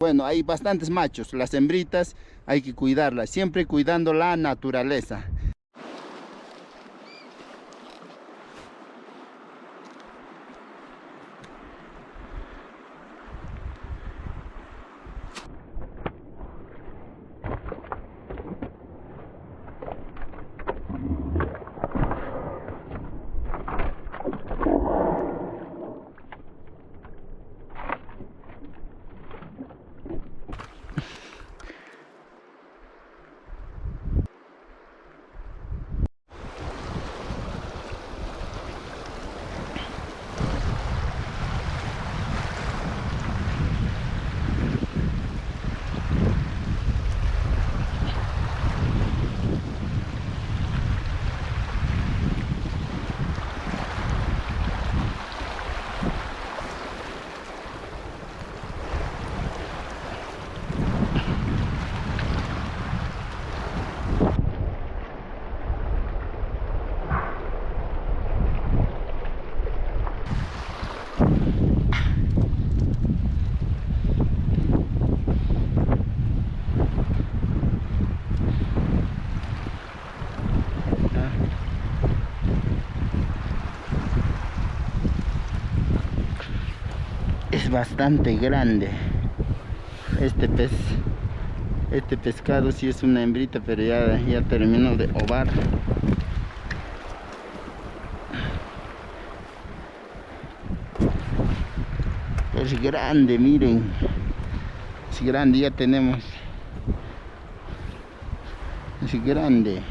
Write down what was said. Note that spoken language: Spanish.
Bueno, hay bastantes machos. Las hembritas hay que cuidarlas, siempre cuidando la naturaleza. Es bastante grande este pez. Este pescado sí es una hembrita, pero ya terminó de ovar. Es grande, miren. Es grande, ya tenemos. Es grande.